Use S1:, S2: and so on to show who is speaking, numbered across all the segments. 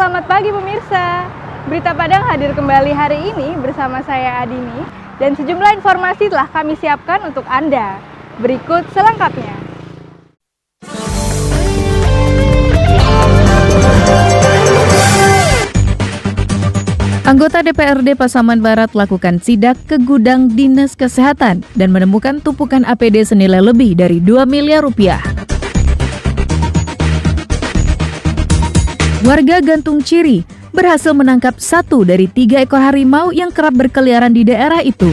S1: selamat pagi pemirsa. Berita Padang hadir kembali hari ini bersama saya Adini dan sejumlah informasi telah kami siapkan untuk Anda. Berikut selengkapnya.
S2: Anggota DPRD Pasaman Barat lakukan sidak ke gudang Dinas Kesehatan dan menemukan tumpukan APD senilai lebih dari 2 miliar rupiah. Warga Gantung Ciri berhasil menangkap 1 dari 3 ekor harimau yang kerap berkeliaran di daerah itu.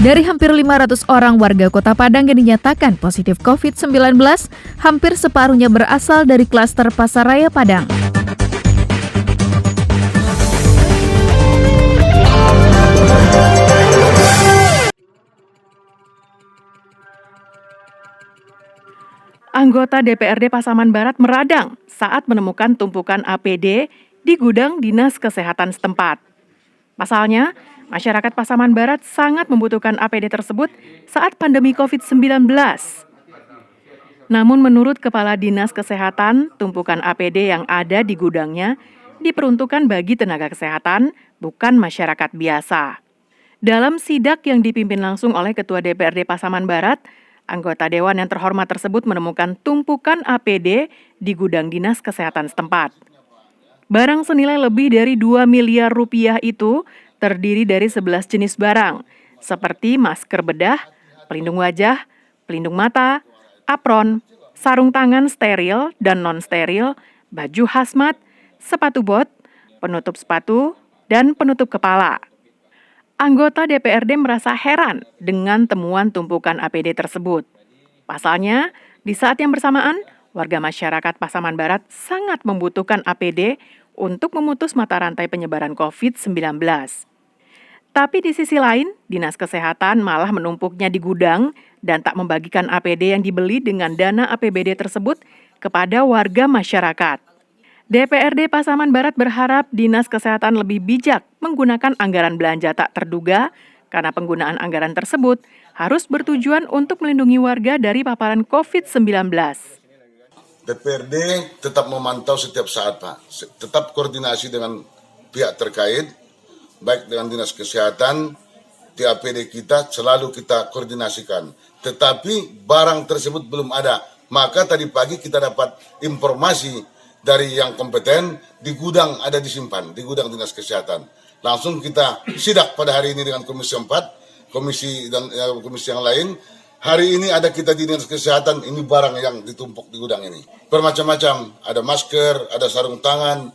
S2: Dari hampir 500 orang warga Kota Padang yang dinyatakan positif COVID-19, hampir separuhnya berasal dari klaster Pasaraya Padang. Anggota DPRD Pasaman Barat meradang saat menemukan tumpukan APD di gudang Dinas Kesehatan setempat. Pasalnya, masyarakat Pasaman Barat sangat membutuhkan APD tersebut saat pandemi COVID-19. Namun menurut Kepala Dinas Kesehatan, tumpukan APD yang ada di gudangnya diperuntukkan bagi tenaga kesehatan, bukan masyarakat biasa. Dalam sidak yang dipimpin langsung oleh Ketua DPRD Pasaman Barat, anggota Dewan yang terhormat tersebut menemukan tumpukan APD di gudang Dinas Kesehatan setempat. Barang senilai lebih dari 2 miliar rupiah itu terdiri dari 11 jenis barang, seperti masker bedah, pelindung wajah, pelindung mata, apron, sarung tangan steril dan non-steril, baju hazmat, sepatu bot, penutup sepatu, dan penutup kepala. Anggota DPRD merasa heran dengan temuan tumpukan APD tersebut. Pasalnya, di saat yang bersamaan, warga masyarakat Pasaman Barat sangat membutuhkan APD untuk memutus mata rantai penyebaran COVID-19. Tapi di sisi lain, Dinas Kesehatan malah menumpuknya di gudang dan tak membagikan APD yang dibeli dengan dana APBD tersebut kepada warga masyarakat. DPRD Pasaman Barat berharap Dinas Kesehatan lebih bijak menggunakan anggaran belanja tak terduga karena penggunaan anggaran tersebut harus bertujuan untuk melindungi warga dari paparan COVID-19.
S3: DPRD tetap memantau setiap saat, Pak. Tetap koordinasi dengan pihak terkait, baik dengan Dinas Kesehatan, di APD kita selalu kita koordinasikan. Tetapi barang tersebut belum ada. Maka tadi pagi kita dapat informasi dari yang kompeten, di gudang ada disimpan, di gudang Dinas Kesehatan. Langsung kita sidak pada hari ini dengan Komisi 4, komisi yang lain. Hari ini ada kita di Dinas Kesehatan, ini barang yang ditumpuk di gudang ini. Bermacam-macam, ada masker, ada sarung tangan.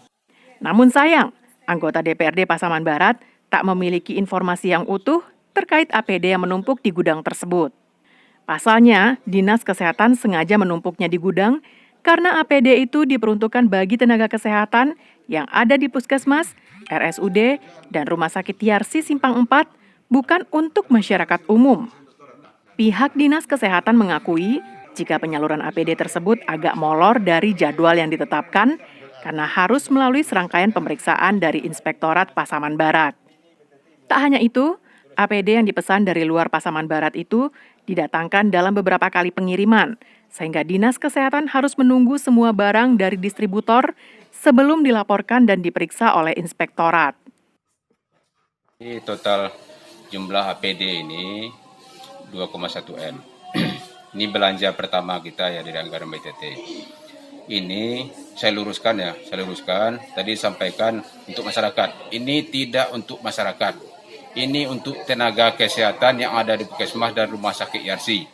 S2: Namun sayang, anggota DPRD Pasaman Barat tak memiliki informasi yang utuh terkait APD yang menumpuk di gudang tersebut. Pasalnya, Dinas Kesehatan sengaja menumpuknya di gudang karena APD itu diperuntukkan bagi tenaga kesehatan yang ada di Puskesmas, RSUD, dan Rumah Sakit Yarsi Simpang 4, bukan untuk masyarakat umum. Pihak Dinas Kesehatan mengakui jika penyaluran APD tersebut agak molor dari jadwal yang ditetapkan karena harus melalui serangkaian pemeriksaan dari Inspektorat Pasaman Barat. Tak hanya itu, APD yang dipesan dari luar Pasaman Barat itu didatangkan dalam beberapa kali pengiriman, sehingga Dinas Kesehatan harus menunggu semua barang dari distributor sebelum dilaporkan dan diperiksa oleh Inspektorat.
S4: Total jumlah APD ini 2,1 M. Ini belanja pertama kita ya dari anggaran BTT. Ini saya luruskan. Tadi sampaikan untuk masyarakat. Ini tidak untuk masyarakat. Ini untuk tenaga kesehatan yang ada di Puskesmas dan Rumah Sakit Yarsi.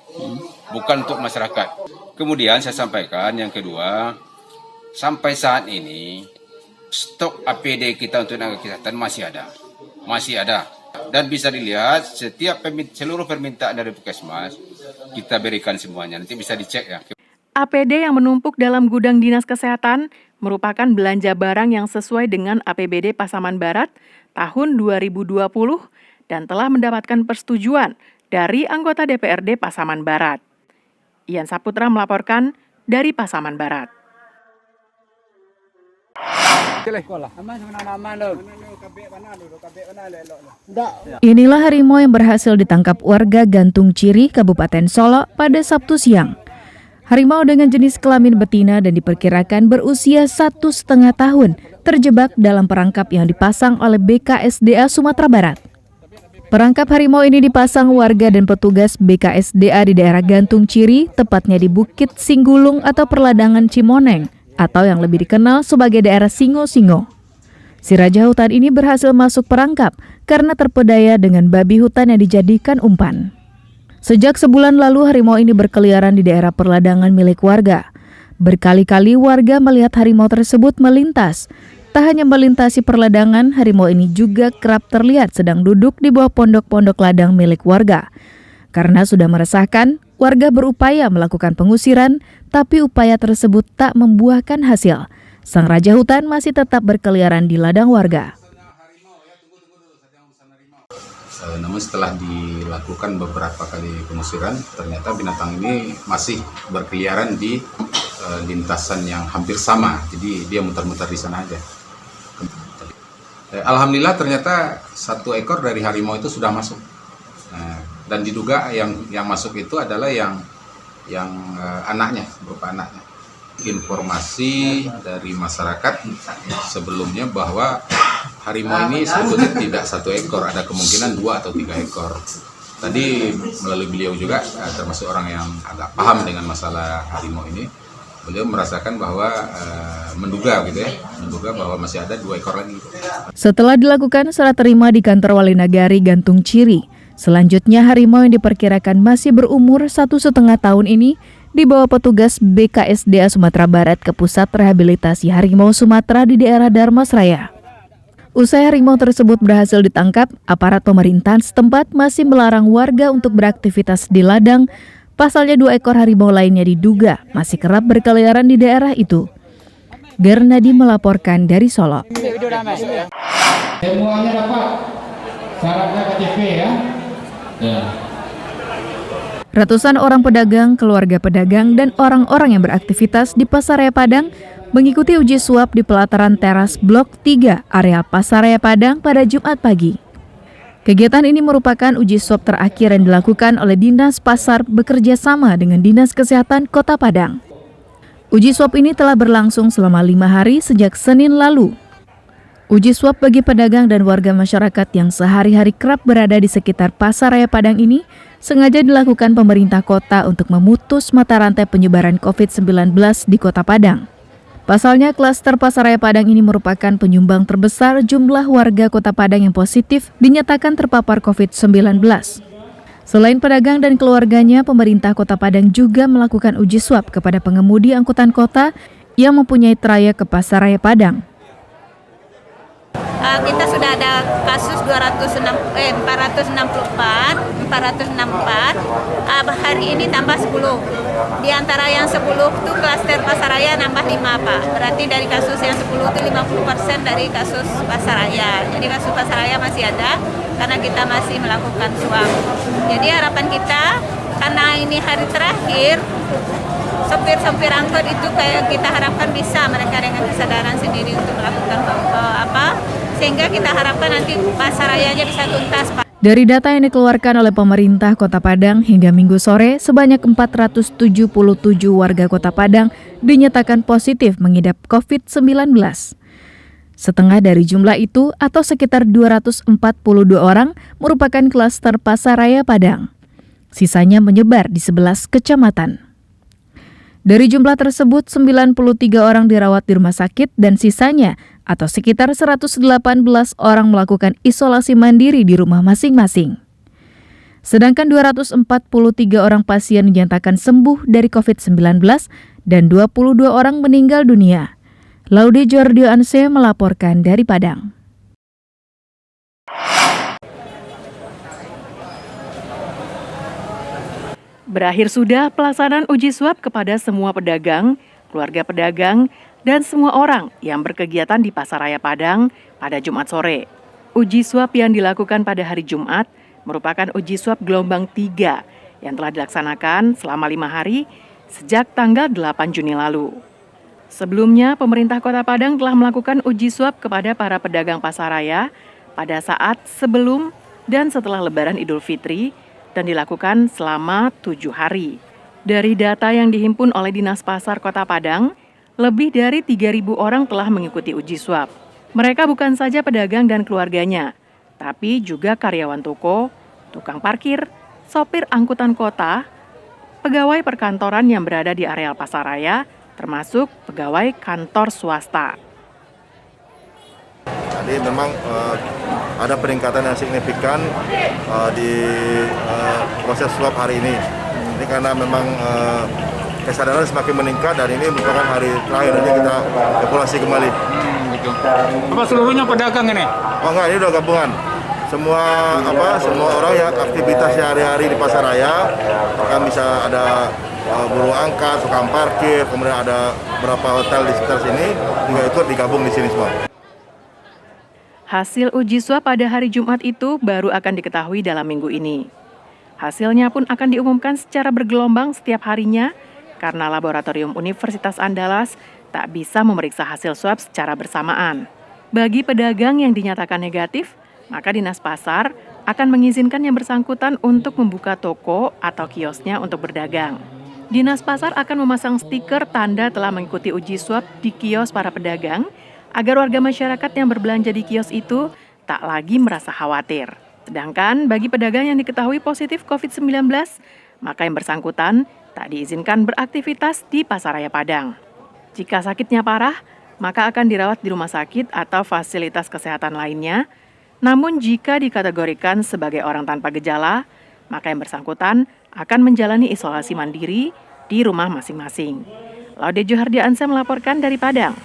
S4: Bukan untuk masyarakat. Kemudian saya sampaikan yang kedua, sampai saat ini stok APD kita untuk tenaga kesehatan masih ada. Dan bisa dilihat seluruh permintaan dari Puskesmas kita berikan semuanya. Nanti bisa dicek ya.
S2: APD yang menumpuk dalam gudang Dinas Kesehatan merupakan belanja barang yang sesuai dengan APBD Pasaman Barat tahun 2020 dan telah mendapatkan persetujuan dari anggota DPRD Pasaman Barat. Ian Saputra melaporkan dari Pasaman Barat. Inilah harimau yang berhasil ditangkap warga Gantung Ciri, Kabupaten Solok pada Sabtu siang.
S5: Harimau dengan jenis kelamin betina dan diperkirakan berusia 1,5 tahun terjebak dalam perangkap yang dipasang oleh BKSDA Sumatera Barat. Perangkap harimau ini dipasang warga dan petugas BKSDA di daerah Gantung Ciri, tepatnya di Bukit Singgulung atau Perladangan Cimoneng, atau yang lebih dikenal sebagai daerah Singo-Singo. Si raja hutan ini berhasil masuk perangkap karena terpedaya dengan babi hutan yang dijadikan umpan. Sejak sebulan lalu harimau ini berkeliaran di daerah perladangan milik warga. Berkali-kali warga melihat harimau tersebut melintas. Tak hanya melintasi perladangan, harimau ini juga kerap terlihat sedang duduk di bawah pondok-pondok ladang milik warga. Karena sudah meresahkan, warga berupaya melakukan pengusiran, tapi upaya tersebut tak membuahkan hasil. Sang raja hutan masih tetap berkeliaran di ladang warga.
S6: Namun setelah dilakukan beberapa kali pengusiran, ternyata binatang ini masih berkeliaran di lintasan yang hampir sama. Jadi dia muter-muter di sana aja. Alhamdulillah ternyata 1 ekor dari harimau itu sudah masuk. Dan diduga yang masuk itu adalah yang anaknya, berupa anaknya. Informasi dari masyarakat sebelumnya bahwa harimau ini sebetulnya tidak 1 ekor, ada kemungkinan 2 atau 3 ekor. Tadi melalui beliau juga, termasuk orang yang agak paham dengan masalah harimau ini, beliau merasakan bahwa menduga bahwa masih ada 2 ekor lagi.
S5: Setelah dilakukan serah terima di kantor Wali Nagari Gantung Ciri, selanjutnya harimau yang diperkirakan masih berumur 1,5 tahun ini dibawa petugas BKSDA Sumatera Barat ke Pusat Rehabilitasi Harimau Sumatera di daerah Darmasraya. Usai harimau tersebut berhasil ditangkap, aparat pemerintahan setempat masih melarang warga untuk beraktivitas di ladang. Pasalnya 2 ekor harimau lainnya diduga masih kerap berkeliaran di daerah itu. Gernadi melaporkan dari Solo.
S7: Semuanya dapat syaratnya KTP ya.
S5: Ratusan orang pedagang, keluarga pedagang, dan orang-orang yang beraktivitas di Pasaraya Padang mengikuti uji swab di pelataran teras Blok 3 area Pasaraya Padang pada Jumat pagi. Kegiatan ini merupakan uji swab terakhir yang dilakukan oleh Dinas Pasar bekerja sama dengan Dinas Kesehatan Kota Padang. Uji swab ini telah berlangsung selama 5 hari sejak Senin lalu. Uji swab bagi pedagang dan warga masyarakat yang sehari-hari kerap berada di sekitar Pasaraya Padang ini sengaja dilakukan pemerintah kota untuk memutus mata rantai penyebaran COVID-19 di Kota Padang. Pasalnya, klaster Pasaraya Padang ini merupakan penyumbang terbesar jumlah warga Kota Padang yang positif dinyatakan terpapar COVID-19. Selain pedagang dan keluarganya, pemerintah Kota Padang juga melakukan uji swab kepada pengemudi angkutan kota yang mempunyai trayek ke Pasaraya Padang.
S8: Kita sudah ada kasus 464. Hari ini tambah 10. Di antara yang 10 itu klaster Pasaraya nambah 5, Pak. Berarti dari kasus yang 10 itu 50% dari kasus Pasaraya. Jadi kasus Pasaraya masih ada karena kita masih melakukan swab. Jadi harapan kita, karena ini hari terakhir, sopir-sopir angkot itu kayak kita harapkan bisa mereka dengan kesadaran sendiri untuk melakukan sehingga kita harapkan nanti Pasarayanya bisa tuntas, Pak.
S5: Dari data yang dikeluarkan oleh pemerintah Kota Padang hingga Minggu sore, sebanyak 477 warga Kota Padang dinyatakan positif mengidap COVID-19. Setengah dari jumlah itu atau sekitar 242 orang merupakan klaster Pasaraya Padang. Sisanya menyebar di 11 kecamatan. Dari jumlah tersebut, 93 orang dirawat di rumah sakit dan sisanya atau sekitar 118 orang melakukan isolasi mandiri di rumah masing-masing. Sedangkan 243 orang pasien dinyatakan sembuh dari COVID-19 dan 22 orang meninggal dunia. Laude Jordio Anse melaporkan dari Padang.
S2: Berakhir sudah pelaksanaan uji swab kepada semua pedagang, keluarga pedagang, dan semua orang yang berkegiatan di Pasaraya Padang pada Jumat sore. Uji swab yang dilakukan pada hari Jumat merupakan uji swab gelombang 3 yang telah dilaksanakan selama 5 hari sejak tanggal 8 Juni lalu. Sebelumnya, pemerintah Kota Padang telah melakukan uji swab kepada para pedagang Pasaraya pada saat sebelum dan setelah Lebaran Idul Fitri dan dilakukan selama 7 hari. Dari data yang dihimpun oleh Dinas Pasar Kota Padang, lebih dari 3.000 orang telah mengikuti uji swab. Mereka bukan saja pedagang dan keluarganya, tapi juga karyawan toko, tukang parkir, sopir angkutan kota, pegawai perkantoran yang berada di areal pasaraya, termasuk pegawai kantor swasta.
S9: Jadi memang ada peningkatan yang signifikan di proses swab hari ini. Ini karena memang kesadaran semakin meningkat dan ini merupakan hari terakhir nanti kita evaluasi kembali.
S6: Gitu. Apa seluruhnya pedagang ini?
S9: Oh enggak, ini udah gabungan. Semua orang yang aktivitas sehari-hari di pasaraya, bahkan bisa ada buruh angkat, tukang parkir, kemudian ada beberapa hotel di sekitar sini juga ikut digabung di sini semua.
S2: Hasil uji swab pada hari Jumat itu baru akan diketahui dalam minggu ini. Hasilnya pun akan diumumkan secara bergelombang setiap harinya karena Laboratorium Universitas Andalas tak bisa memeriksa hasil swab secara bersamaan. Bagi pedagang yang dinyatakan negatif, maka Dinas Pasar akan mengizinkan yang bersangkutan untuk membuka toko atau kiosnya untuk berdagang. Dinas Pasar akan memasang stiker tanda telah mengikuti uji swab di kios para pedagang agar warga masyarakat yang berbelanja di kios itu tak lagi merasa khawatir. Sedangkan bagi pedagang yang diketahui positif COVID-19, maka yang bersangkutan tak diizinkan beraktivitas di Pasaraya Padang. Jika sakitnya parah, maka akan dirawat di rumah sakit atau fasilitas kesehatan lainnya. Namun jika dikategorikan sebagai orang tanpa gejala, maka yang bersangkutan akan menjalani isolasi mandiri di rumah masing-masing. Laude Johardiansyah melaporkan dari Padang.